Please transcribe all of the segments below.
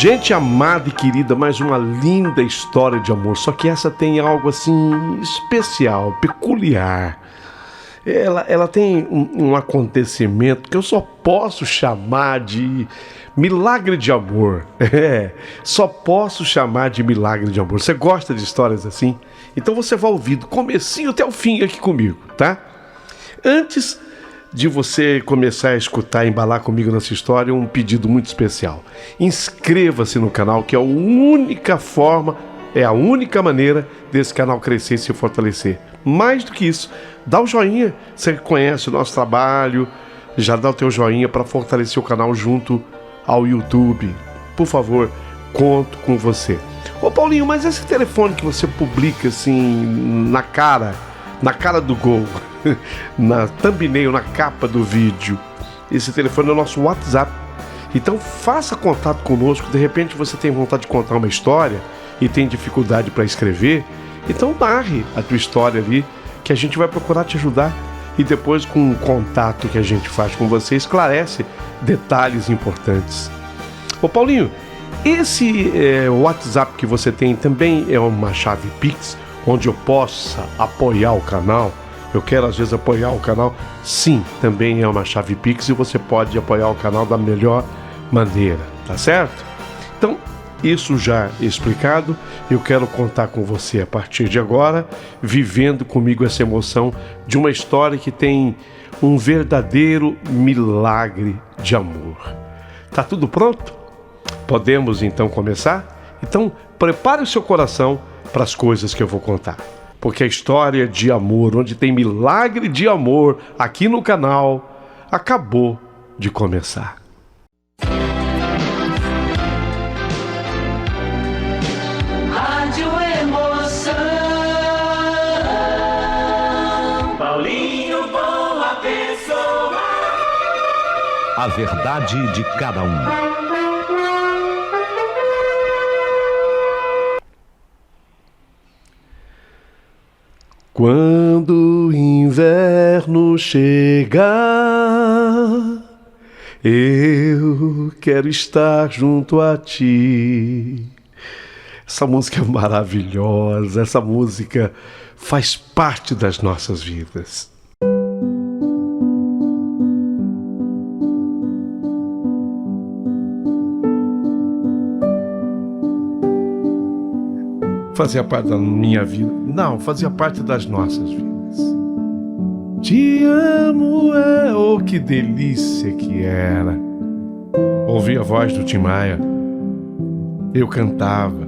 Gente amada e querida, mais uma linda história de amor. Só que essa tem algo assim especial, peculiar. Ela tem um acontecimento que eu só posso chamar de milagre de amor. Só posso chamar de milagre de amor. Você gosta de histórias assim? Então você vai ouvir do comecinho até o fim aqui comigo, tá? Antes de você começar a escutar e embalar comigo nessa história, um pedido muito especial. Inscreva-se no canal, que é a única forma, é a única maneira desse canal crescer e se fortalecer. Mais do que isso, dá o joinha. Você conhece o nosso trabalho, já dá o teu joinha para fortalecer o canal junto ao YouTube. Por favor, conto com você. Ô Paulinho, mas esse telefone que você publica assim na cara do gol, na thumbnail, na capa do vídeo, esse telefone é o nosso WhatsApp. Então faça contato conosco. De repente você tem vontade de contar uma história e tem dificuldade para escrever, então narre a tua história ali, que a gente vai procurar te ajudar. E depois, com o contato que a gente faz com você, esclarece detalhes importantes. Ô Paulinho, esse WhatsApp que você tem também é uma chave Pix, onde eu possa apoiar o canal? Eu quero às vezes apoiar o canal. Sim, também é uma chave Pix e você pode apoiar o canal da melhor maneira, tá certo? Então, isso já explicado, eu quero contar com você a partir de agora, vivendo comigo essa emoção de uma história que tem um verdadeiro milagre de amor. Tá tudo pronto? Podemos então começar? Então, prepare o seu coração para as coisas que eu vou contar. Porque a história de amor, onde tem milagre de amor aqui no canal, acabou de começar. Rádio Emoção, Paulinho Boa Pessoa. A verdade de cada um. Quando o inverno chegar, eu quero estar junto a ti. Essa música é maravilhosa, essa música faz parte das nossas vidas. Fazia parte da minha vida. Não, fazia parte das nossas vidas. Te amo, oh, que delícia que era. Ouvi a voz do Tim Maia. Eu cantava.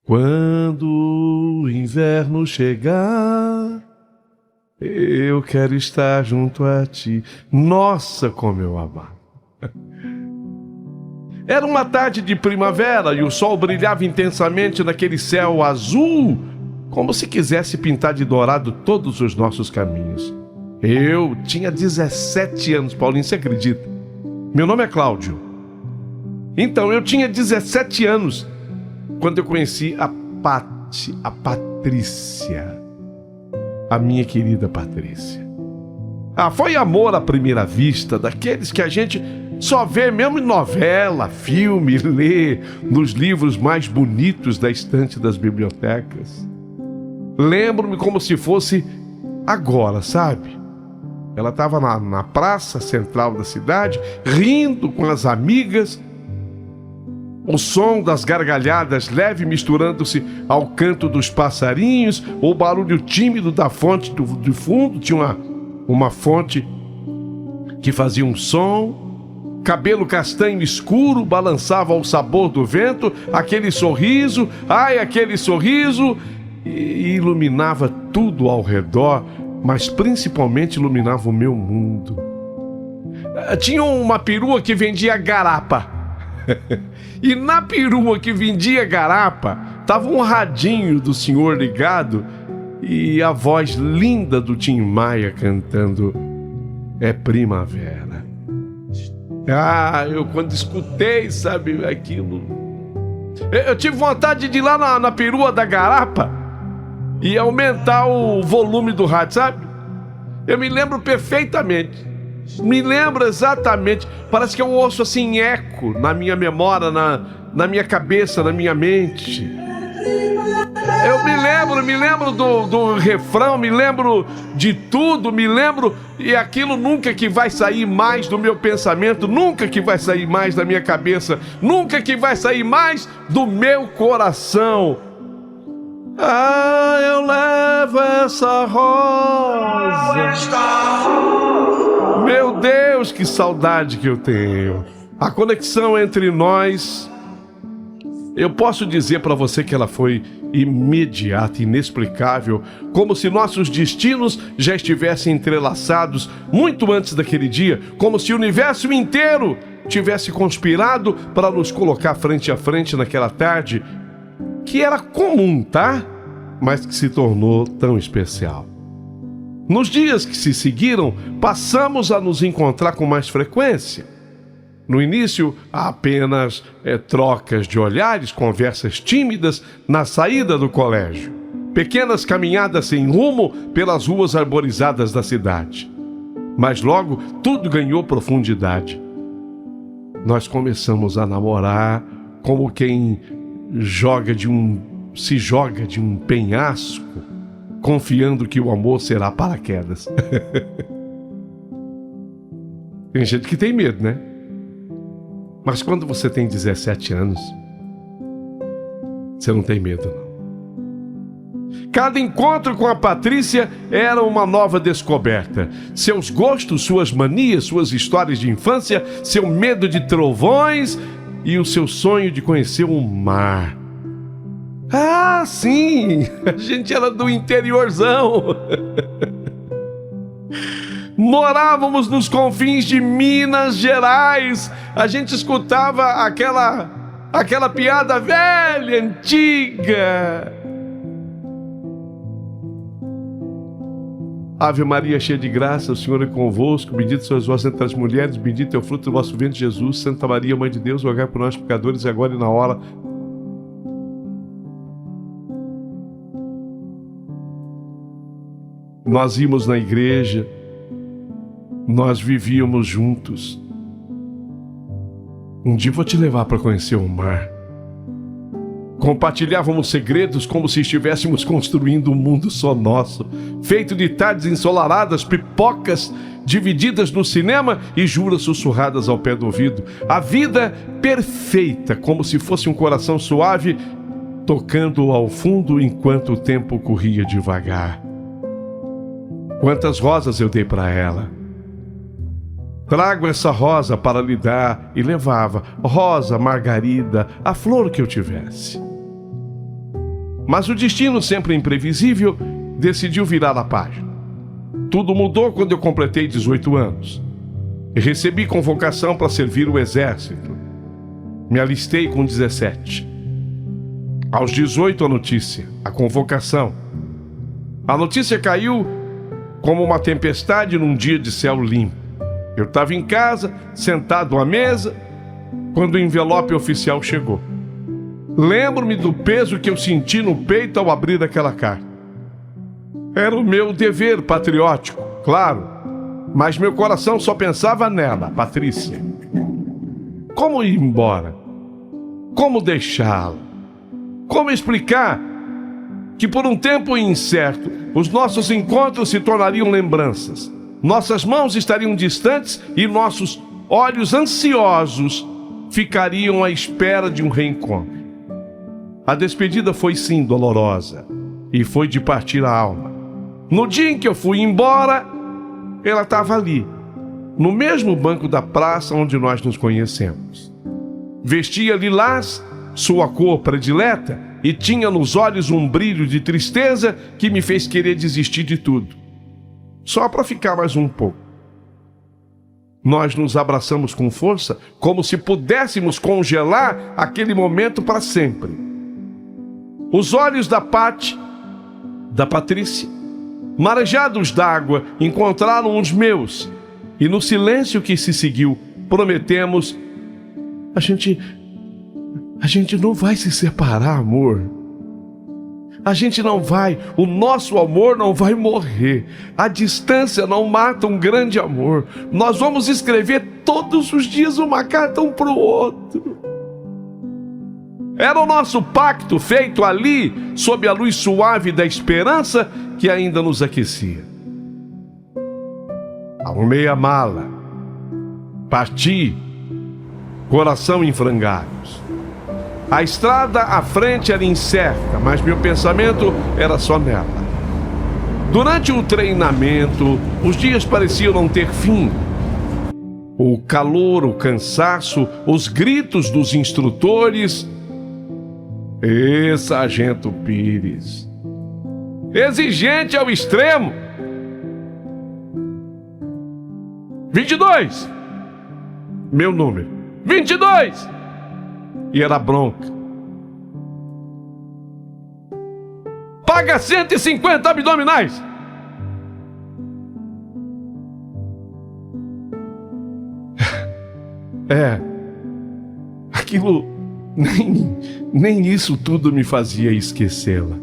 Quando o inverno chegar, eu quero estar junto a ti. Nossa, como eu amava. Era uma tarde de primavera e o sol brilhava intensamente naquele céu azul, como se quisesse pintar de dourado todos os nossos caminhos. Eu tinha 17 anos, Paulinho, você acredita? Meu nome é Cláudio. Então, eu tinha 17 anos quando eu conheci a Patrícia, a minha querida Patrícia. Foi amor à primeira vista, daqueles que a gente só vê mesmo em novela, filme, lê nos livros mais bonitos da estante das bibliotecas. Lembro-me como se fosse agora, sabe? Ela estava na praça central da cidade, rindo com as amigas. O som das gargalhadas leve misturando-se ao canto dos passarinhos, o barulho tímido da fonte do fundo. Tinha uma fonte que fazia um som. Cabelo castanho escuro balançava ao sabor do vento. Aquele sorriso, aquele sorriso, iluminava tudo ao redor, mas principalmente iluminava o meu mundo. Tinha uma perua que vendia garapa. E na perua que vendia garapa, tava um radinho do senhor ligado e a voz linda do Tim Maia cantando É Primavera. Eu quando escutei, sabe, aquilo, eu tive vontade de ir lá na perua da garapa e aumentar o volume do rádio, sabe? Eu me lembro perfeitamente. Me lembro exatamente, parece que eu ouço assim eco na minha memória, na minha cabeça, na minha mente. Eu me lembro do refrão, me lembro de tudo, me lembro, e aquilo nunca que vai sair mais do meu pensamento, nunca que vai sair mais da minha cabeça, nunca que vai sair mais do meu coração. Ah, eu levo essa rosa. Meu Deus, que saudade que eu tenho. A conexão entre nós, eu posso dizer para você que ela foi imediata, inexplicável, como se nossos destinos já estivessem entrelaçados muito antes daquele dia, como se o universo inteiro tivesse conspirado para nos colocar frente a frente naquela tarde, que era comum, tá? Mas que se tornou tão especial. Nos dias que se seguiram, passamos a nos encontrar com mais frequência. No início, apenas trocas de olhares, conversas tímidas na saída do colégio. Pequenas caminhadas sem rumo pelas ruas arborizadas da cidade. Mas logo, tudo ganhou profundidade. Nós começamos a namorar como quem se joga de um penhasco, confiando que o amor será paraquedas. Tem gente que tem medo, né? Mas quando você tem 17 anos, você não tem medo, não. Cada encontro com a Patrícia era uma nova descoberta. Seus gostos, suas manias, suas histórias de infância, seu medo de trovões e o seu sonho de conhecer o mar. Ah, sim! A gente era do interiorzão. Morávamos nos confins de Minas Gerais. A gente escutava aquela piada velha, antiga. Ave Maria, cheia de graça, o Senhor é convosco. Bendita sois vós entre as mulheres, bendito é o fruto do vosso ventre, Jesus. Santa Maria, Mãe de Deus, rogai por nós pecadores, agora e na hora. Nós íamos na igreja, nós vivíamos juntos. Um dia vou te levar para conhecer o mar. Compartilhávamos segredos como se estivéssemos construindo um mundo só nosso, feito de tardes ensolaradas, pipocas divididas no cinema e juras sussurradas ao pé do ouvido. A vida perfeita, como se fosse um coração suave, tocando ao fundo enquanto o tempo corria devagar. Quantas rosas eu dei para ela. Trago essa rosa para lhe dar, e levava rosa, margarida, a flor que eu tivesse. Mas o destino, sempre imprevisível, decidiu virar a página. Tudo mudou quando eu completei 18 anos. E recebi convocação para servir o exército. Me alistei com 17. Aos 18 a notícia, a convocação. A notícia caiu como uma tempestade num dia de céu limpo. Eu estava em casa, sentado à mesa, quando o envelope oficial chegou. Lembro-me do peso que eu senti no peito ao abrir aquela carta. Era o meu dever patriótico, claro, mas meu coração só pensava nela, Patrícia. Como ir embora? Como deixá-la? Como explicar que por um tempo incerto os nossos encontros se tornariam lembranças? Nossas mãos estariam distantes e nossos olhos ansiosos ficariam à espera de um reencontro. A despedida foi sim dolorosa e foi de partir a alma. No dia em que eu fui embora, ela estava ali, no mesmo banco da praça onde nós nos conhecemos. Vestia lilás, sua cor predileta, e tinha nos olhos um brilho de tristeza que me fez querer desistir de tudo. Só para ficar mais um pouco. Nós nos abraçamos com força, como se pudéssemos congelar aquele momento para sempre. Os olhos da Patrícia, marejados d'água, encontraram os meus, e no silêncio que se seguiu, prometemos: a gente não vai se separar, amor. A gente não vai, o nosso amor não vai morrer. A distância não mata um grande amor. Nós vamos escrever todos os dias uma carta um para o outro. Era o nosso pacto feito ali, sob a luz suave da esperança que ainda nos aquecia. Arrumei a mala, parti, coração em frangalhos. A estrada à frente era incerta, mas meu pensamento era só nela. Durante o treinamento, os dias pareciam não ter fim. O calor, o cansaço, os gritos dos instrutores. Sargento Pires, exigente ao extremo. 22, meu número, 22. E era bronca. Paga 150 abdominais. Aquilo, nem isso tudo me fazia esquecê-la.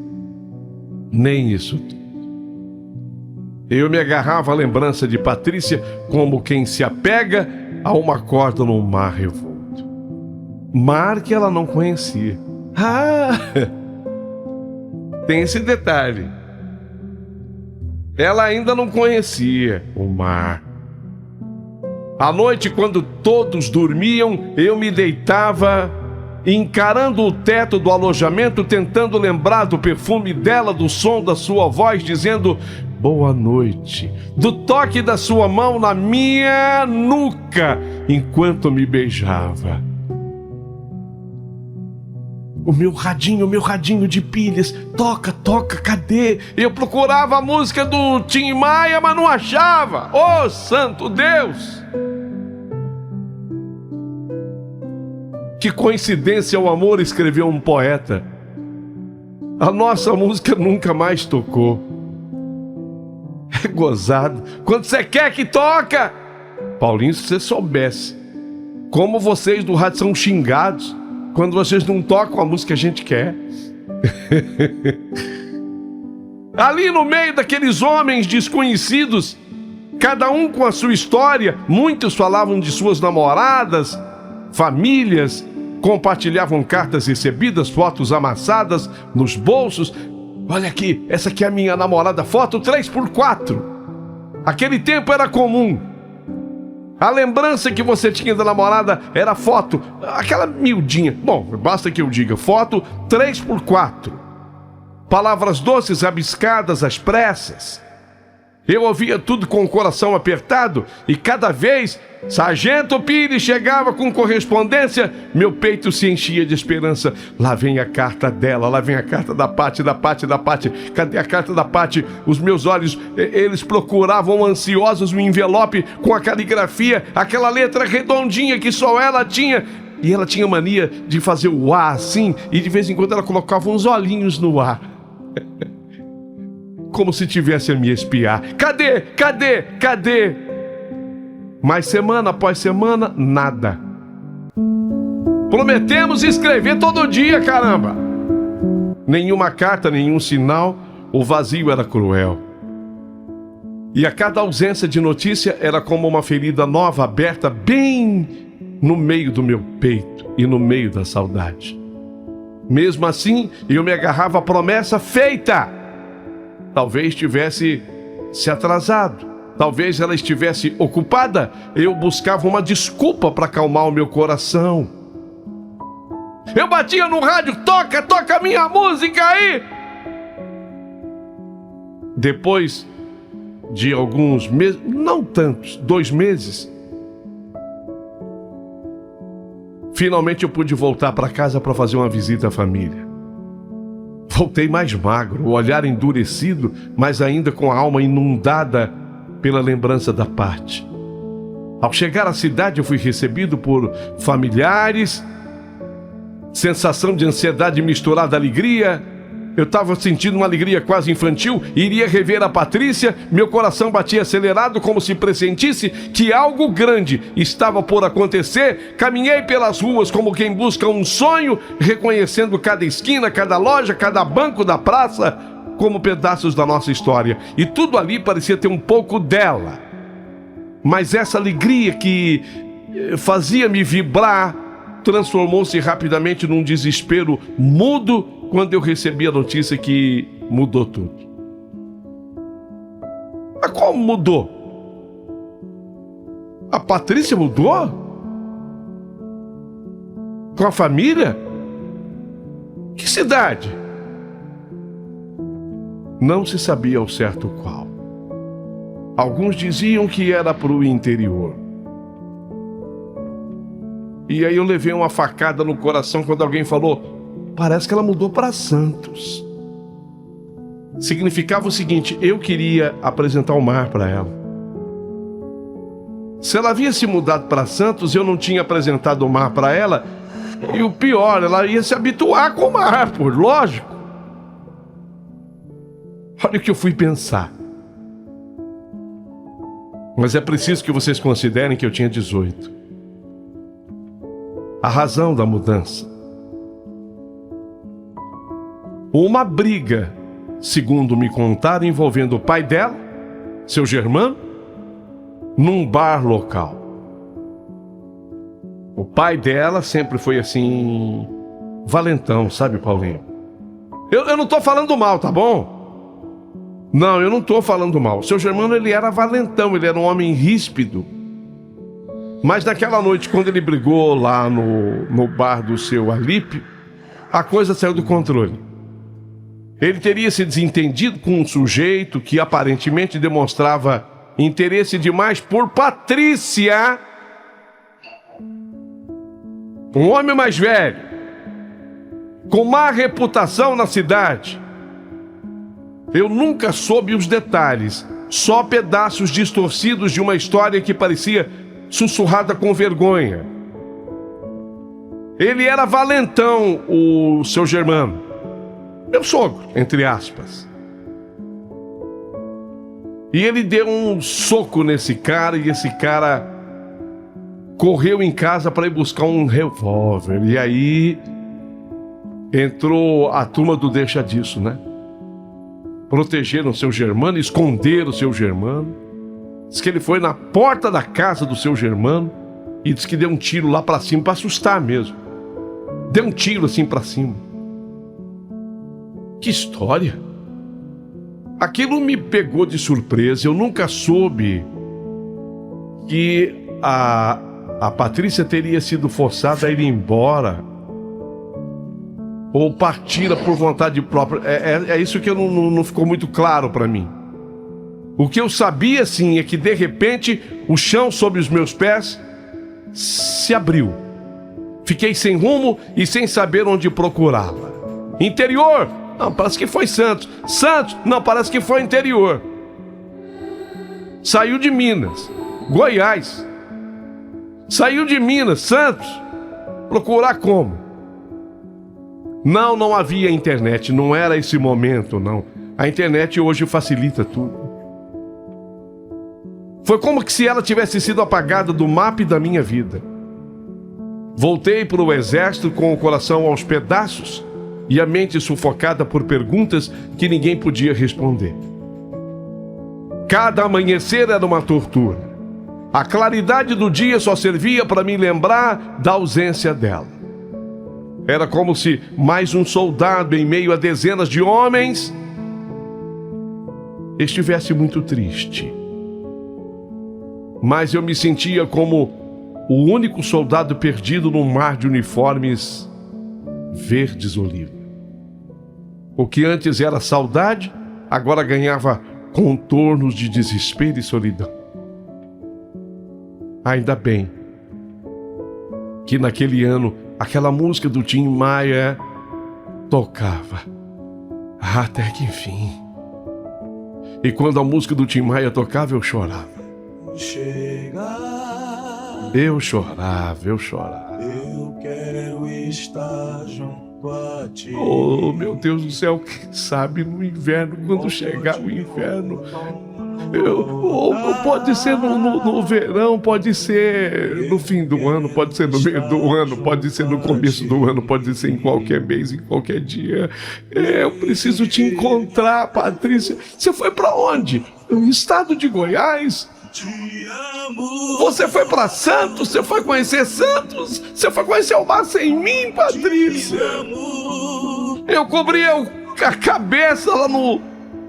Nem isso tudo. Eu me agarrava à lembrança de Patrícia como quem se apega a uma corda num mar revolto. Mar que ela não conhecia. Tem esse detalhe. Ela ainda não conhecia o mar. À noite, quando todos dormiam, eu me deitava, encarando o teto do alojamento, tentando lembrar do perfume dela, do som da sua voz, dizendo boa noite, do toque da sua mão na minha nuca, enquanto me beijava. O meu radinho de pilhas, toca, cadê? Eu procurava a música do Tim Maia, mas não achava. Oh, santo Deus! Que coincidência, o amor escreveu um poeta. A nossa música nunca mais tocou. É gozado. Quando você quer que toca, Paulinho, se você soubesse como vocês do rádio são xingados quando vocês não tocam a música que a gente quer. Ali no meio daqueles homens desconhecidos, cada um com a sua história, muitos falavam de suas namoradas, famílias, compartilhavam cartas recebidas, fotos amassadas nos bolsos. Olha aqui, essa aqui é a minha namorada, foto 3x4. Aquele tempo era comum. A lembrança que você tinha da namorada era foto, aquela miudinha. Bom, basta que eu diga, foto 3x4. Palavras doces rabiscadas às pressas. Eu ouvia tudo com o coração apertado e cada vez Sargento Pires chegava com correspondência, meu peito se enchia de esperança. Lá vem a carta dela, lá vem a carta da Pati. Cadê a carta da Pati? Os meus olhos, eles procuravam ansiosos o envelope com a caligrafia, aquela letra redondinha que só ela tinha. E ela tinha mania de fazer o A assim, e de vez em quando ela colocava uns olhinhos no A. Como se tivesse a me espiar. Cadê? Mas semana após semana, nada. Prometemos escrever todo dia, caramba! Nenhuma carta, nenhum sinal, o vazio era cruel. E a cada ausência de notícia era como uma ferida nova aberta bem no meio do meu peito e no meio da saudade. Mesmo assim, eu me agarrava à promessa feita. Talvez tivesse se atrasado. Talvez ela estivesse ocupada. Eu buscava uma desculpa para acalmar o meu coração. Eu batia no rádio, toca minha música aí! Depois de alguns meses, não tantos, 2 meses, finalmente eu pude voltar para casa para fazer uma visita à família. Voltei mais magro, o olhar endurecido, mas ainda com a alma inundada pela lembrança da Pati. Ao chegar à cidade, eu fui recebido por familiares, sensação de ansiedade misturada à alegria. Eu estava sentindo uma alegria quase infantil, iria rever a Patrícia, meu coração batia acelerado como se pressentisse que algo grande estava por acontecer. Caminhei pelas ruas como quem busca um sonho, reconhecendo cada esquina, cada loja, cada banco da praça como pedaços da nossa história. E tudo ali parecia ter um pouco dela. Mas essa alegria que fazia-me vibrar transformou-se rapidamente num desespero mudo quando eu recebi a notícia que mudou tudo. Mas como mudou? A Patrícia mudou? Com a família? Que cidade? Não se sabia ao certo qual. Alguns diziam que era para o interior. E aí eu levei uma facada no coração quando alguém falou: parece que ela mudou para Santos. Significava o seguinte: eu queria apresentar o mar para ela. Se ela havia se mudado para Santos, eu não tinha apresentado o mar para ela. E o pior, ela ia se habituar com o mar, pô, lógico. Olha o que eu fui pensar. Mas é preciso que vocês considerem que eu tinha 18. A razão da mudança: uma briga, segundo me contaram, envolvendo o pai dela, seu Germano, num bar local. O pai dela sempre foi assim, valentão, sabe, Paulinho? Eu não tô falando mal, tá bom? Não, eu não tô falando mal. Seu Germano, ele era valentão, ele era um homem ríspido. Mas naquela noite, quando ele brigou lá no bar do seu Alípio, a coisa saiu do controle. Ele teria se desentendido com um sujeito que aparentemente demonstrava interesse demais por Patrícia. Um homem mais velho, com má reputação na cidade. Eu nunca soube os detalhes, só pedaços distorcidos de uma história que parecia sussurrada com vergonha. Ele era valentão, o seu Germano. Meu sogro, entre aspas. E ele deu um soco nesse cara, e esse cara correu em casa para ir buscar um revólver. E aí entrou a turma do deixa disso, né? Protegeram o seu Germano, esconderam o seu Germano. Diz que ele foi na porta da casa do seu Germano e diz que deu um tiro lá para cima, para assustar mesmo. Deu um tiro assim para cima. Que história! Aquilo me pegou de surpresa. Eu nunca soube que a Patrícia teria sido forçada a ir embora ou partira por vontade própria. É isso que não ficou muito claro para mim. O que eu sabia, sim, é que de repente o chão sob os meus pés se abriu. Fiquei sem rumo e sem saber onde procurá-la. Interior? Não, parece que foi Santos. Santos? Não, parece que foi interior. Saiu de Minas. Goiás. Saiu de Minas. Santos. Procurar como? Não havia internet. Não era esse momento, não. A internet hoje facilita tudo. Foi como que se ela tivesse sido apagada do mapa da minha vida. Voltei para o exército com o coração aos pedaços e a mente sufocada por perguntas que ninguém podia responder. Cada amanhecer era uma tortura. A claridade do dia só servia para me lembrar da ausência dela. Era como se mais um soldado em meio a dezenas de homens estivesse muito triste. Mas eu me sentia como o único soldado perdido num mar de uniformes verdes oliva. O que antes era saudade, agora ganhava contornos de desespero e solidão. Ainda bem que naquele ano aquela música do Tim Maia tocava. Até que enfim. E quando a música do Tim Maia tocava, eu chorava. Eu chorava. Eu quero estar junto Oh, meu Deus do céu, quem sabe no inverno, quando chegar o inverno, pode ser no verão, pode ser no fim do ano, pode ser no meio do ano, pode ser no começo do ano, pode ser em qualquer mês, em qualquer dia. Eu preciso te encontrar, Patrícia. Você foi pra onde? No estado de Goiás? Você foi pra Santos? Você foi conhecer Santos? Você foi conhecer o Mar Sem Mim, Patrícia? Eu cobria a cabeça lá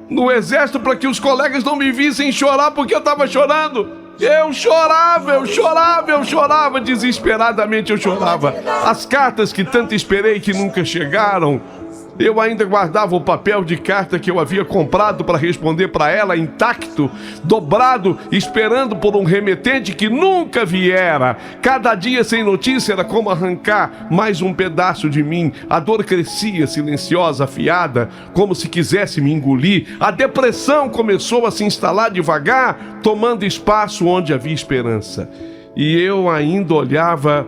no exército para que os colegas não me vissem chorar porque eu tava chorando. Eu chorava, desesperadamente eu chorava. As cartas que tanto esperei que nunca chegaram. Eu ainda guardava o papel de carta que eu havia comprado para responder para ela intacto, dobrado, esperando por um remetente que nunca viera. Cada dia sem notícia era como arrancar mais um pedaço de mim. A dor crescia, silenciosa, afiada, como se quisesse me engolir. A depressão começou a se instalar devagar, tomando espaço onde havia esperança. E eu ainda olhava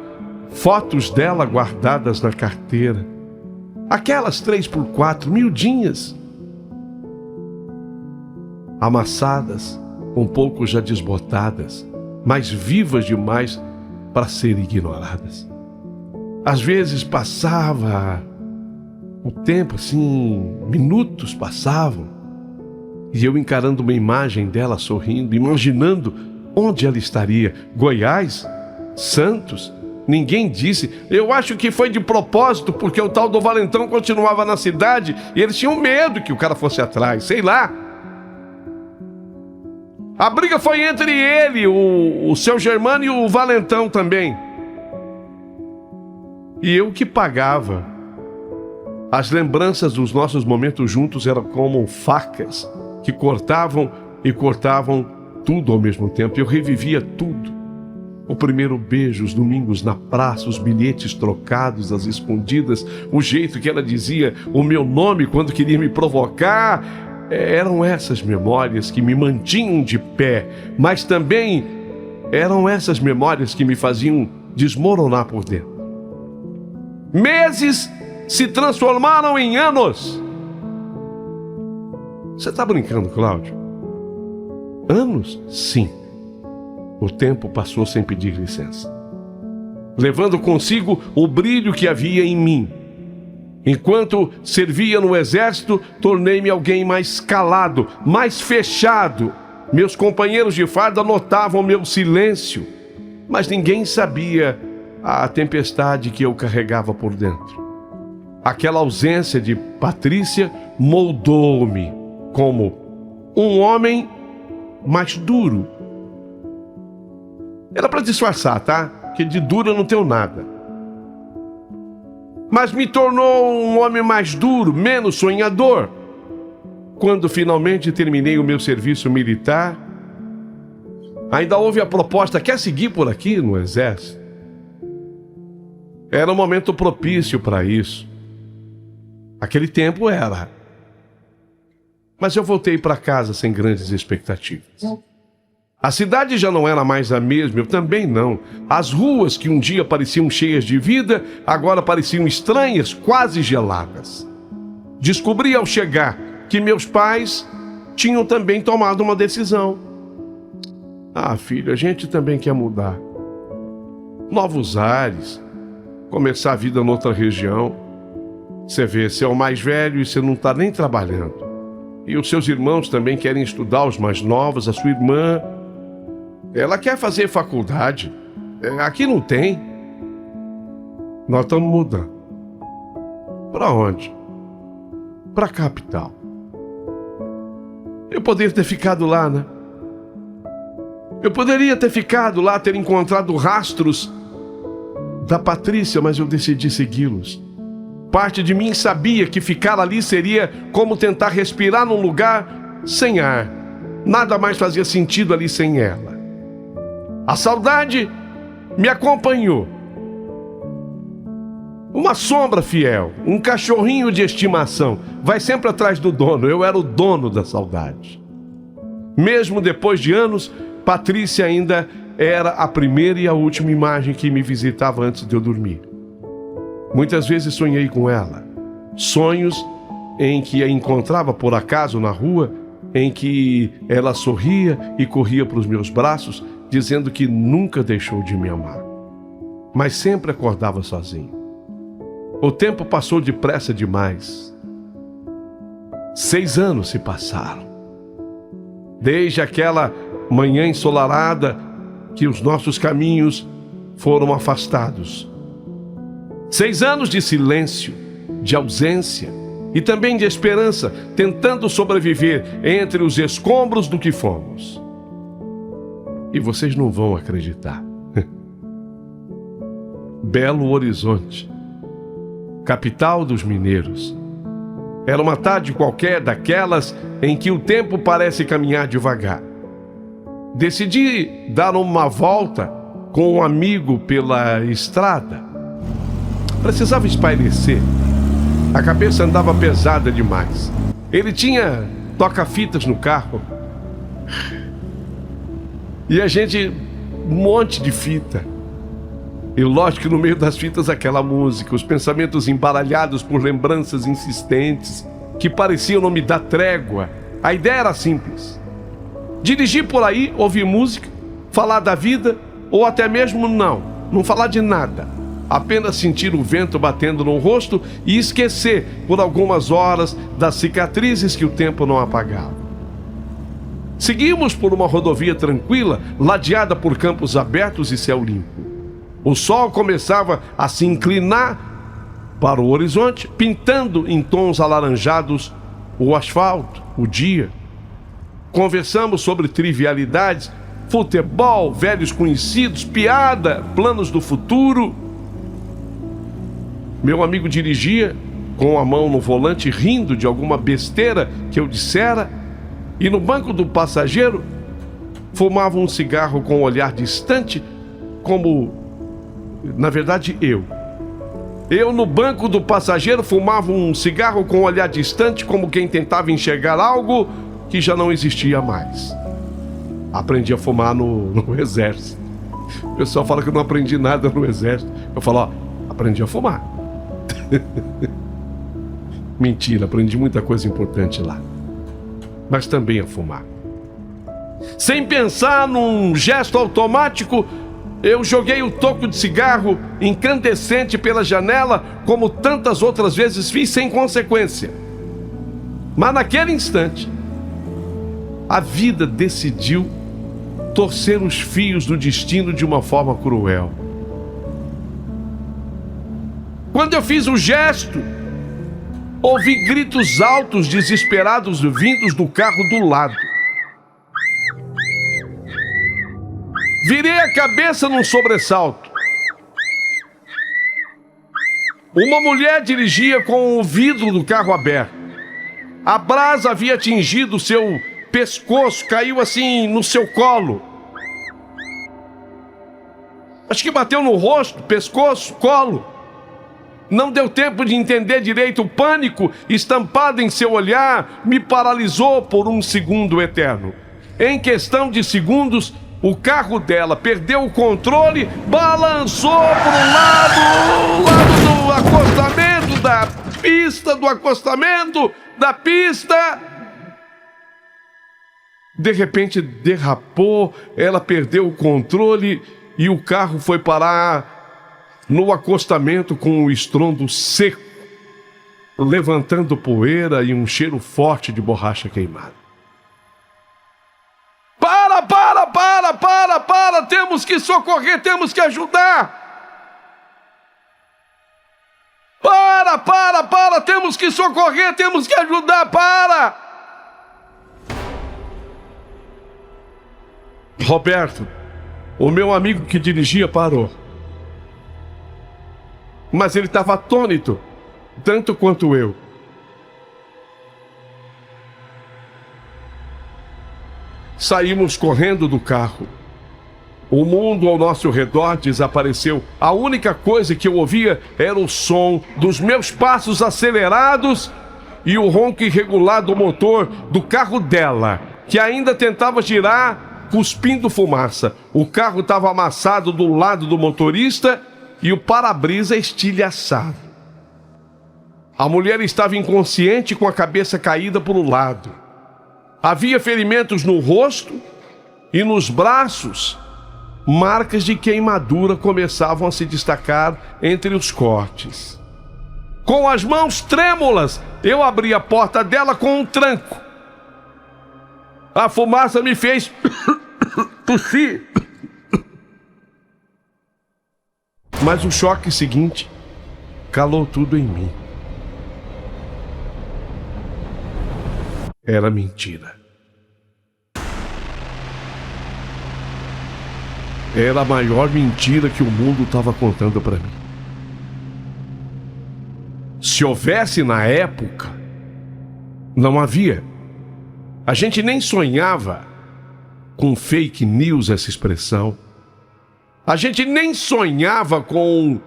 fotos dela guardadas na carteira. Aquelas 3x4, miudinhas, amassadas, um pouco já desbotadas, mas vivas demais para serem ignoradas. Às vezes passava o tempo assim, minutos passavam, e eu encarando uma imagem dela sorrindo, imaginando onde ela estaria. Goiás? Santos? Ninguém disse. Eu acho que foi de propósito, porque o tal do Valentão continuava na cidade e eles tinham medo que o cara fosse atrás, sei lá. A briga foi entre ele, o seu Germano e o Valentão também. E eu que pagava. As lembranças dos nossos momentos juntos eram como facas que cortavam e cortavam tudo ao mesmo tempo. Eu revivia tudo. O primeiro beijo, os domingos na praça, os bilhetes trocados, as escondidas, o jeito que ela dizia o meu nome quando queria me provocar. Eram essas memórias que me mantinham de pé, mas também eram essas memórias que me faziam desmoronar por dentro. Meses se transformaram em anos. Você está brincando, Cláudio? Anos? Sim. O tempo passou sem pedir licença, levando consigo o brilho que havia em mim. Enquanto servia no exército, tornei-me alguém mais calado, mais fechado. Meus companheiros de farda notavam meu silêncio, mas ninguém sabia a tempestade que eu carregava por dentro. Aquela ausência de Patrícia moldou-me como um homem mais duro. Era para disfarçar, tá? Que de duro eu não tenho nada. Mas me tornou um homem mais duro, menos sonhador. Quando finalmente terminei o meu serviço militar, ainda houve a proposta: quer seguir por aqui no exército? Era um momento propício para isso. Aquele tempo era. Mas eu voltei para casa sem grandes expectativas. A cidade já não era mais a mesma, eu também não. As ruas que um dia pareciam cheias de vida, agora pareciam estranhas, quase geladas. Descobri ao chegar que meus pais tinham também tomado uma decisão. Ah, filho, a gente também quer mudar. Novos ares, começar a vida noutra região. Você vê, você é o mais velho e você não está nem trabalhando. E os seus irmãos também querem estudar, os mais novos, a sua irmã... ela quer fazer faculdade. Aqui não tem. Nós estamos mudando. Para onde? Para a capital. Eu poderia ter ficado lá, né? Eu poderia ter ficado lá, ter encontrado rastros da Patrícia, mas eu decidi segui-los. Parte de mim sabia que ficar ali seria como tentar respirar num lugar sem ar. Nada mais fazia sentido ali sem ela. A saudade me acompanhou. Uma sombra fiel, um cachorrinho de estimação, vai sempre atrás do dono. Eu era o dono da saudade. Mesmo depois de anos, Patrícia ainda era a primeira e a última imagem que me visitava antes de eu dormir. Muitas vezes sonhei com ela. Sonhos em que a encontrava por acaso na rua, em que ela sorria e corria para os meus braços, dizendo que nunca deixou de me amar. Mas sempre acordava sozinho. O tempo passou depressa demais. 6 anos se passaram. Desde aquela manhã ensolarada que os nossos caminhos foram afastados. 6 anos de silêncio, de ausência e também de esperança, tentando sobreviver entre os escombros do que fomos. E vocês não vão acreditar. Belo Horizonte, capital dos mineiros. Era uma tarde qualquer daquelas em que o tempo parece caminhar devagar. Decidi dar uma volta com um amigo pela estrada. Precisava espairecer. A cabeça andava pesada demais. Ele tinha toca-fitas no carro. E a gente, um monte de fita. E lógico que no meio das fitas aquela música, os pensamentos embaralhados por lembranças insistentes, que pareciam não me dar trégua. A ideia era simples. Dirigir por aí, ouvir música, falar da vida, ou até mesmo não falar de nada. Apenas sentir o vento batendo no rosto e esquecer por algumas horas das cicatrizes que o tempo não apagava. Seguimos por uma rodovia tranquila, ladeada por campos abertos e céu limpo. O sol começava a se inclinar para o horizonte, pintando em tons alaranjados o asfalto, o dia. Conversamos sobre trivialidades, futebol, velhos conhecidos, piada, planos do futuro. Meu amigo dirigia, com a mão no volante, rindo de alguma besteira que eu dissera, e no banco do passageiro fumava um cigarro com um olhar distante, como... Na verdade, eu no banco do passageiro fumava um cigarro com um olhar distante, como quem tentava enxergar algo que já não existia mais. Aprendi a fumar no exército. O pessoal fala que eu não aprendi nada no exército. Eu falo, aprendi a fumar. Mentira, aprendi muita coisa importante lá. Mas também a fumar. Sem pensar num gesto automático, eu joguei o toco de cigarro incandescente pela janela, como tantas outras vezes fiz sem consequência. Mas naquele instante, a vida decidiu torcer os fios do destino de uma forma cruel. Quando eu fiz o gesto, ouvi gritos altos, desesperados, vindos do carro do lado. Virei a cabeça num sobressalto. Uma mulher dirigia com o vidro do carro aberto. A brasa havia atingido seu pescoço, caiu assim no seu colo. Acho que bateu no rosto, pescoço, colo. Não deu tempo de entender direito. O pânico estampado em seu olhar me paralisou por um segundo eterno. Em questão de segundos, o carro dela perdeu o controle, balançou para o lado do acostamento, da pista. De repente derrapou, ela perdeu o controle e o carro foi parar no acostamento com um estrondo seco, levantando poeira e um cheiro forte de borracha queimada. Para! Temos que socorrer, temos que ajudar! Para! Temos que socorrer, temos que ajudar, para! Roberto, o meu amigo que dirigia, parou. Mas ele estava atônito, tanto quanto eu. Saímos correndo do carro. O mundo ao nosso redor desapareceu. A única coisa que eu ouvia era o som dos meus passos acelerados e o ronco irregular do motor do carro dela, que ainda tentava girar, cuspindo fumaça. O carro estava amassado do lado do motorista e o para-brisa estilhaçado. A mulher estava inconsciente com a cabeça caída para o lado. Havia ferimentos no rosto e nos braços. Marcas de queimadura começavam a se destacar entre os cortes. Com as mãos trêmulas, eu abri a porta dela com um tranco. A fumaça me fez tossir. Mas o choque seguinte calou tudo em mim. Era mentira. Era a maior mentira que o mundo estava contando para mim. Se houvesse na época, não havia. A gente nem sonhava com fake news, essa expressão. A gente nem sonhava com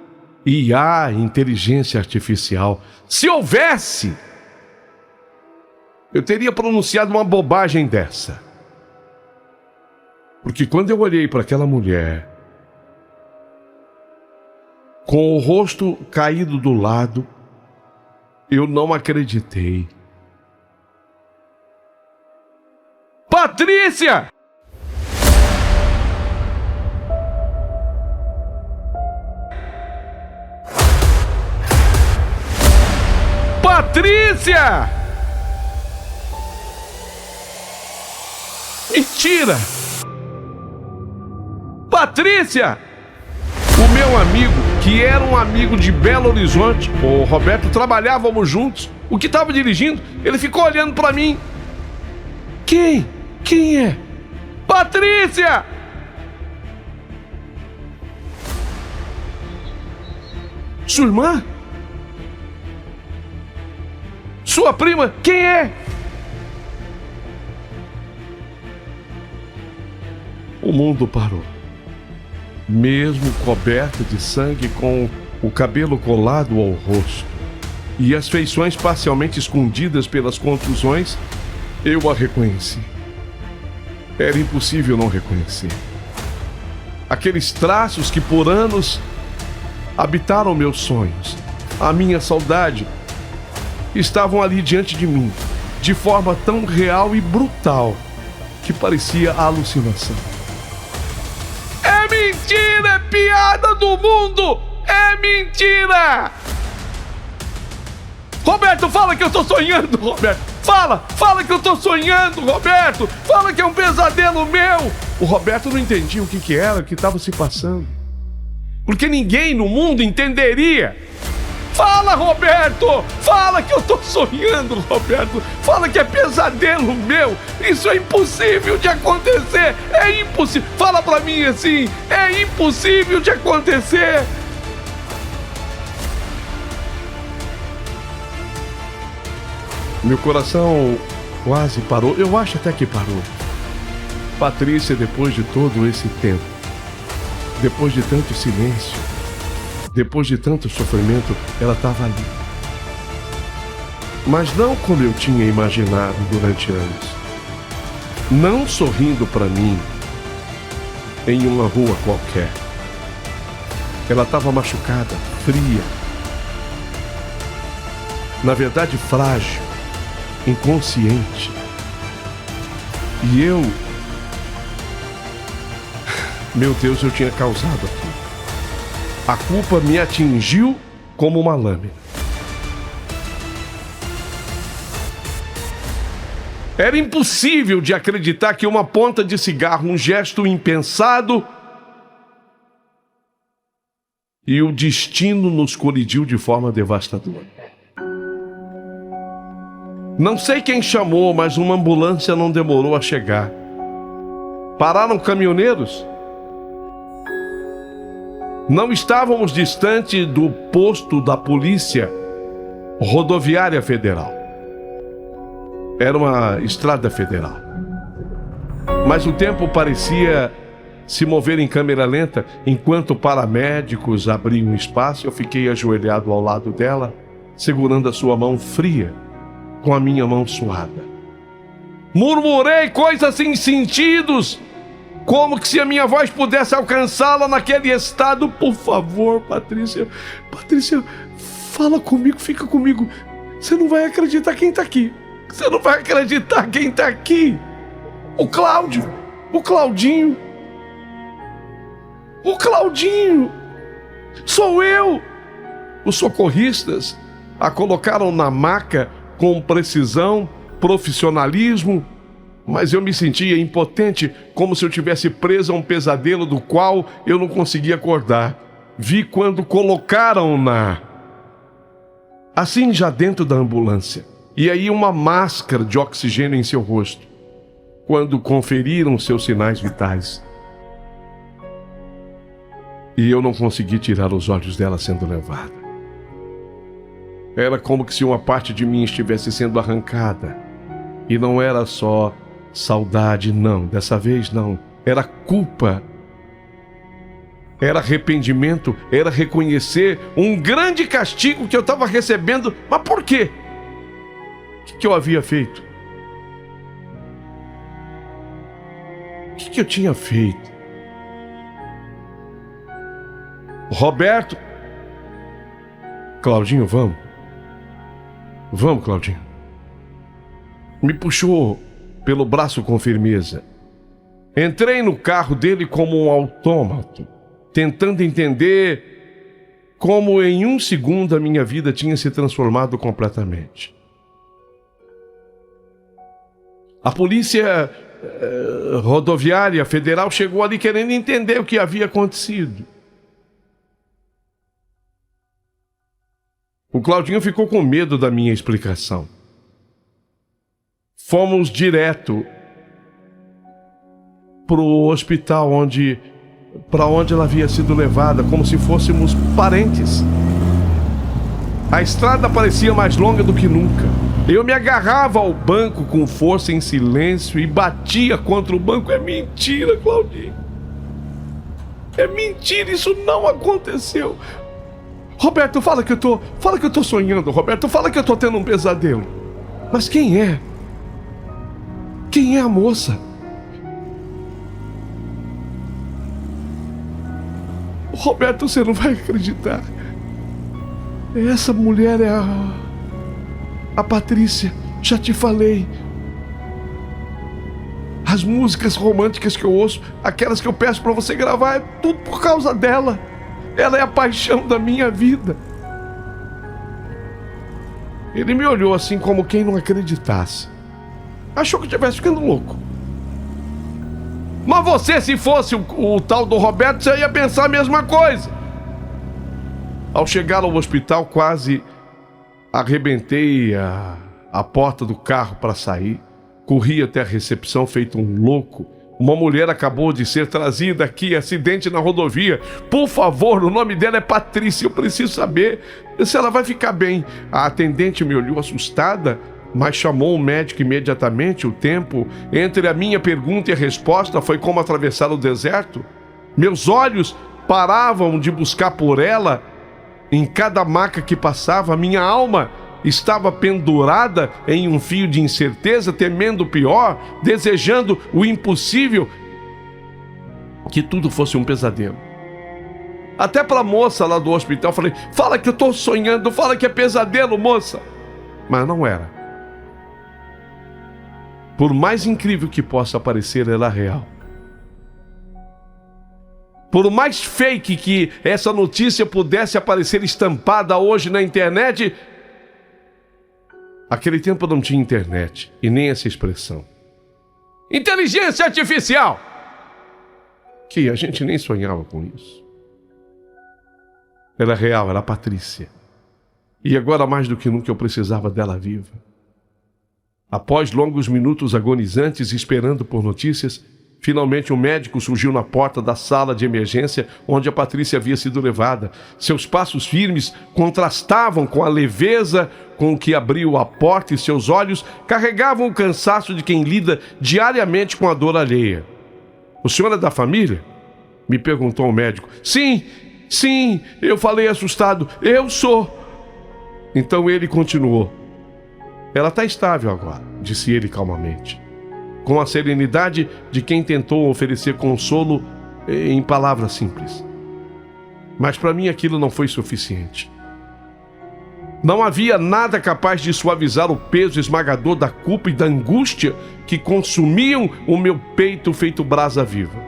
IA, inteligência artificial. Se houvesse, eu teria pronunciado uma bobagem dessa. Porque quando eu olhei para aquela mulher, com o rosto caído do lado, eu não acreditei. Patrícia! Patrícia! Mentira! Patrícia! O meu amigo, que era um amigo de Belo Horizonte, o Roberto, trabalhávamos juntos. O que estava dirigindo, ele ficou olhando para mim. Quem? Quem é? Patrícia! Sua irmã? Sua prima? Quem é? O mundo parou. Mesmo coberta de sangue, com o cabelo colado ao rosto e as feições parcialmente escondidas pelas contusões, eu a reconheci. Era impossível não reconhecer. Aqueles traços que por anos habitaram meus sonhos, a minha saudade, estavam ali diante de mim, de forma tão real e brutal que parecia alucinação. É mentira, é piada do mundo, é mentira! Roberto, fala que eu tô sonhando, Roberto! Fala que eu tô sonhando, Roberto! Fala que é um pesadelo meu! O Roberto não entendia o que era, o que estava se passando. Porque ninguém no mundo entenderia. Fala, Roberto! Fala que eu tô sonhando, Roberto! Fala que é pesadelo meu! Isso é impossível de acontecer! É impossível! Fala pra mim assim! É impossível de acontecer! Meu coração quase parou. Eu acho até que parou. Patrícia, depois de todo esse tempo, depois de tanto silêncio, depois de tanto sofrimento, ela estava ali. Mas não como eu tinha imaginado durante anos. Não sorrindo para mim em uma rua qualquer. Ela estava machucada, fria. Na verdade, frágil, inconsciente. E eu... Meu Deus, eu tinha causado aquilo. A culpa me atingiu como uma lâmina. Era impossível de acreditar que uma ponta de cigarro, um gesto impensado, e o destino nos colidiu de forma devastadora. Não sei quem chamou, mas uma ambulância não demorou a chegar. Pararam caminhoneiros. Não estávamos distante do posto da Polícia Rodoviária Federal. Era uma estrada federal. Mas o tempo parecia se mover em câmera lenta. Enquanto paramédicos abriam espaço, eu fiquei ajoelhado ao lado dela, segurando a sua mão fria com a minha mão suada. Murmurei coisas sem sentidos, como que se a minha voz pudesse alcançá-la naquele estado. Por favor, Patrícia, Fala comigo, fica comigo. Você não vai acreditar quem tá aqui. Você não vai acreditar quem tá aqui. O Cláudio. O Claudinho. O Claudinho. Sou eu. Os socorristas a colocaram na maca com precisão, profissionalismo, mas eu me sentia impotente, como se eu tivesse preso a um pesadelo do qual eu não conseguia acordar. Vi quando colocaram-na, assim já dentro da ambulância, e aí uma máscara de oxigênio em seu rosto, quando conferiram seus sinais vitais. E eu não consegui tirar os olhos dela sendo levada. Era como se uma parte de mim estivesse sendo arrancada. E não era só saudade, não. Dessa vez, não. Era culpa. Era arrependimento. Era reconhecer um grande castigo que eu estava recebendo. Mas por quê? O que eu havia feito? O que eu tinha feito? Roberto. Claudinho, vamos. Vamos, Claudinho. Me puxou pelo braço com firmeza. Entrei no carro dele como um autômato, tentando entender como em um segundo a minha vida tinha se transformado completamente. A polícia rodoviária federal chegou ali querendo entender o que havia acontecido. O Claudinho ficou com medo da minha explicação. Fomos direto para o hospital para onde ela havia sido levada, como se fôssemos parentes. A estrada parecia mais longa do que nunca. Eu me agarrava ao banco com força em silêncio e batia contra o banco. É mentira, Claudinho. É mentira, isso não aconteceu. Roberto, fala que eu tô sonhando, Roberto, fala que eu tô tendo um pesadelo. Mas quem é? Quem é a moça? Roberto, você não vai acreditar. Essa mulher é a Patrícia, já te falei. As músicas românticas que eu ouço, aquelas que eu peço pra você gravar, é tudo por causa dela. Ela é a paixão da minha vida. Ele me olhou assim como quem não acreditasse. Achou que eu estivesse ficando louco. Mas você, se fosse o tal do Roberto, você ia pensar a mesma coisa. Ao chegar ao hospital, quase arrebentei a porta do carro para sair. Corri até a recepção feito um louco. Uma mulher acabou de ser trazida aqui, acidente na rodovia. Por favor, o nome dela é Patrícia, eu preciso saber se ela vai ficar bem. A atendente me olhou assustada, mas chamou o médico imediatamente. O tempo entre a minha pergunta e a resposta foi como atravessar o deserto. Meus olhos paravam de buscar por ela. Em cada maca que passava, minha alma estava pendurada em um fio de incerteza, temendo o pior, desejando o impossível, que tudo fosse um pesadelo. Até para a moça lá do hospital falei: fala que eu estou sonhando, fala que é pesadelo, moça. Mas não era. Por mais incrível que possa parecer, ela é real. Por mais fake que essa notícia pudesse aparecer estampada hoje na internet, aquele tempo não tinha internet e nem essa expressão. Inteligência artificial! Que a gente nem sonhava com isso. Ela é real, era a Patrícia. E agora mais do que nunca eu precisava dela viva. Após longos minutos agonizantes esperando por notícias, finalmente um médico surgiu na porta da sala de emergência onde a Patrícia havia sido levada. Seus passos firmes contrastavam com a leveza com que abriu a porta e seus olhos carregavam o cansaço de quem lida diariamente com a dor alheia. O senhor é da família? Me perguntou o médico. Sim, eu falei assustado. Eu sou. Então ele continuou. Ela está estável agora, disse ele calmamente, com a serenidade de quem tentou oferecer consolo em palavras simples. Mas para mim aquilo não foi suficiente. Não havia nada capaz de suavizar o peso esmagador da culpa e da angústia que consumiam o meu peito feito brasa viva.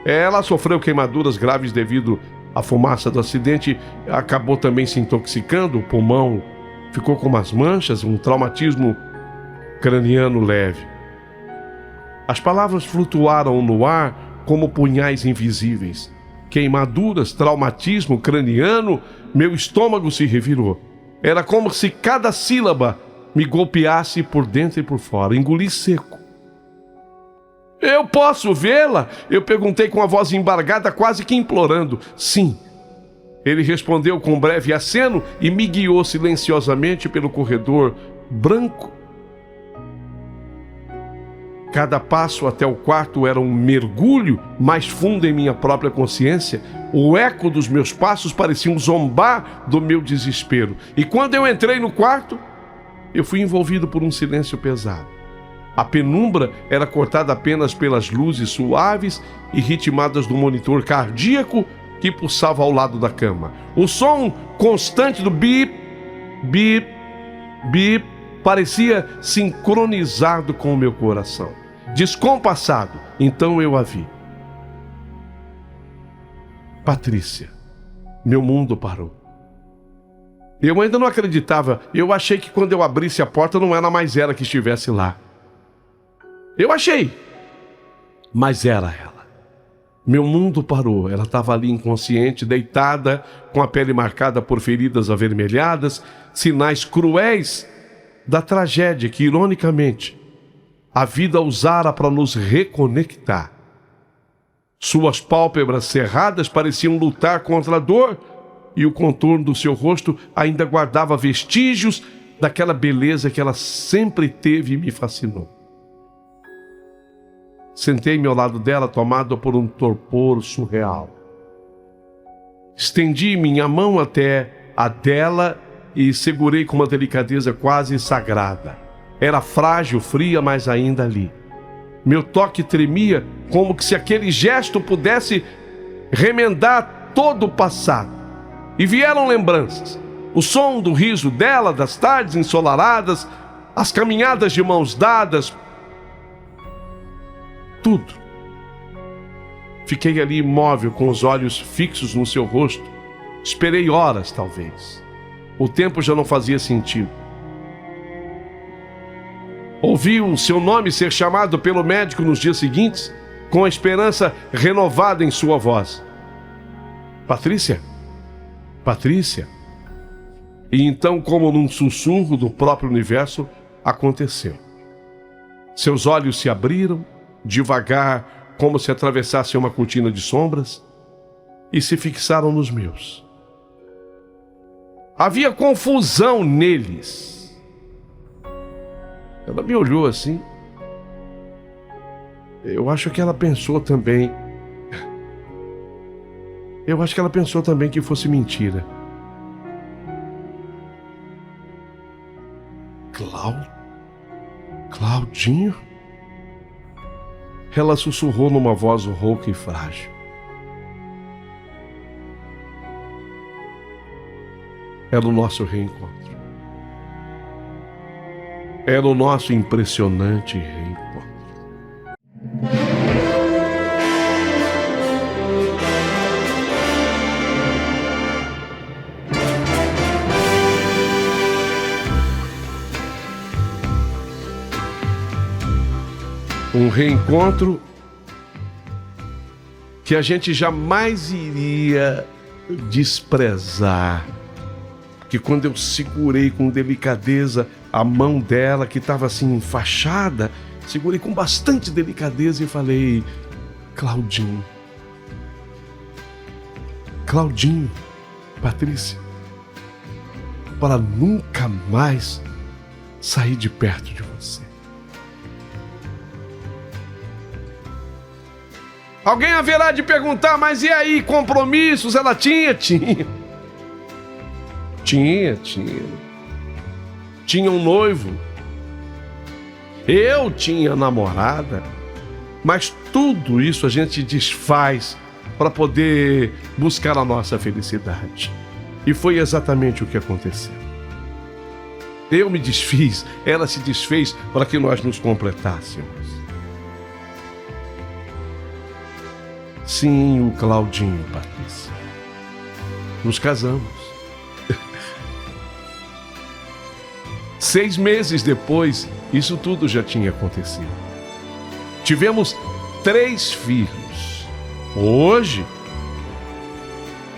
Ela sofreu queimaduras graves devido à fumaça do acidente, acabou também se intoxicando, o pulmão ficou com umas manchas, um traumatismo craniano leve. As palavras flutuaram no ar como punhais invisíveis. Queimaduras, traumatismo craniano, meu estômago se revirou. Era como se cada sílaba me golpeasse por dentro e por fora. Engoli seco. Eu posso vê-la? Eu perguntei com a voz embargada, quase que implorando. Sim. Ele respondeu com um breve aceno e me guiou silenciosamente pelo corredor branco. Cada passo até o quarto era um mergulho mais fundo em minha própria consciência. O eco dos meus passos parecia zombar do meu desespero. E quando eu entrei no quarto, eu fui envolvido por um silêncio pesado. A penumbra era cortada apenas pelas luzes suaves e ritmadas do monitor cardíaco que pulsava ao lado da cama. O som constante do bip, bip, bip parecia sincronizado com o meu coração. Descompassado, então eu a vi. Patrícia, meu mundo parou. Eu ainda não acreditava. Eu achei que quando eu abrisse a porta não era mais ela que estivesse lá. Eu achei, mas era ela. Meu mundo parou. Ela estava ali inconsciente, deitada, com a pele marcada por feridas avermelhadas, sinais cruéis da tragédia que, ironicamente, a vida usara para nos reconectar. Suas pálpebras cerradas pareciam lutar contra a dor e o contorno do seu rosto ainda guardava vestígios daquela beleza que ela sempre teve e me fascinou. Sentei-me ao lado dela, tomado por um torpor surreal. Estendi minha mão até a dela e segurei com uma delicadeza quase sagrada. Era frágil, fria, mas ainda ali. Meu toque tremia, como que se aquele gesto pudesse remendar todo o passado. E vieram lembranças. O som do riso dela, das tardes ensolaradas, as caminhadas de mãos dadas. Tudo. Fiquei ali imóvel, com os olhos fixos no seu rosto. Esperei horas, talvez. O tempo já não fazia sentido. Ouvi o seu nome ser chamado pelo médico nos dias seguintes, com a esperança renovada em sua voz. Patrícia? Patrícia? E então, como num sussurro do próprio universo, aconteceu. Seus olhos se abriram, devagar, como se atravessasse uma cortina de sombras, e se fixaram nos meus. Havia confusão neles. Ela me olhou assim. Eu acho que ela pensou também. Eu acho que ela pensou também que fosse mentira. Claudinho? Ela sussurrou numa voz rouca e frágil. Era o nosso reencontro. Era o nosso impressionante reencontro. Um reencontro que a gente jamais iria desprezar. Que quando eu segurei com delicadeza a mão dela, que estava assim enfaixada, segurei com bastante delicadeza e falei: Claudinho, Patrícia, para nunca mais sair de perto de você. Alguém haverá de perguntar, mas e aí, compromissos? Ela tinha. Tinha um noivo. Eu tinha namorada. Mas tudo isso a gente desfaz para poder buscar a nossa felicidade. E foi exatamente o que aconteceu. Eu me desfiz, ela se desfez para que nós nos completássemos. Sim, o Claudinho, Patrícia. Nos casamos. 6 meses depois, isso tudo já tinha acontecido. Tivemos 3 filhos. Hoje,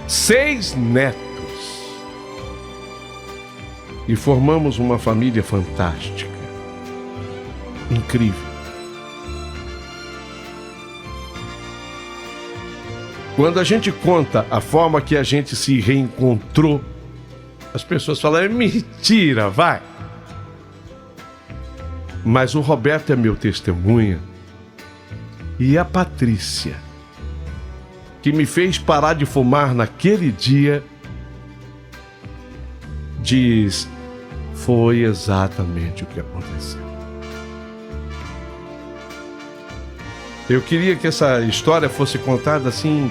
6 netos. E formamos uma família fantástica. Incrível. Quando a gente conta a forma que a gente se reencontrou, as pessoas falam, é mentira, vai. Mas o Roberto é meu testemunha. E a Patrícia, que me fez parar de fumar naquele dia, diz, foi exatamente o que aconteceu. Eu queria que essa história fosse contada assim,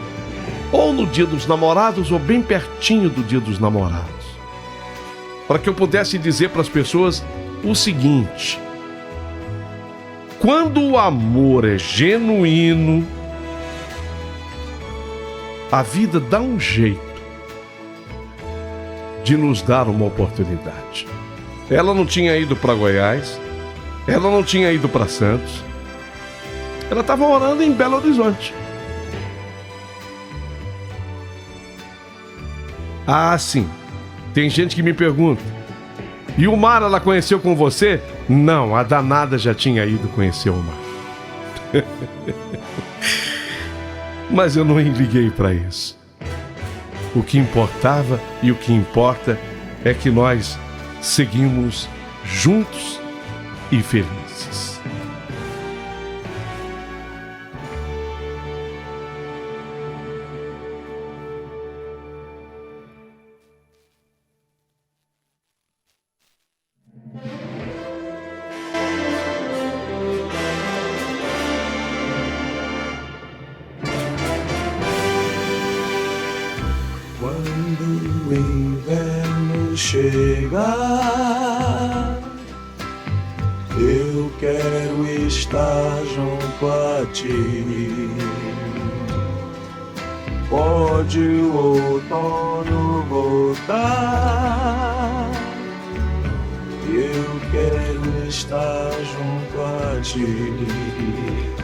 ou no Dia dos Namorados, ou bem pertinho do Dia dos Namorados, para que eu pudesse dizer para as pessoas o seguinte: quando o amor é genuíno, a vida dá um jeito de nos dar uma oportunidade. Ela não tinha ido para Goiás, ela não tinha ido para Santos, ela estava morando em Belo Horizonte. Ah, sim, tem gente que me pergunta, e o Mar ela conheceu com você? Não, a danada já tinha ido conhecer o Mar. Mas eu não liguei para isso. O que importava e o que importa é que nós seguimos juntos e felizes. Quando o inverno chegar, eu quero estar junto a ti. Pode o outono voltar, eu quero estar junto a ti.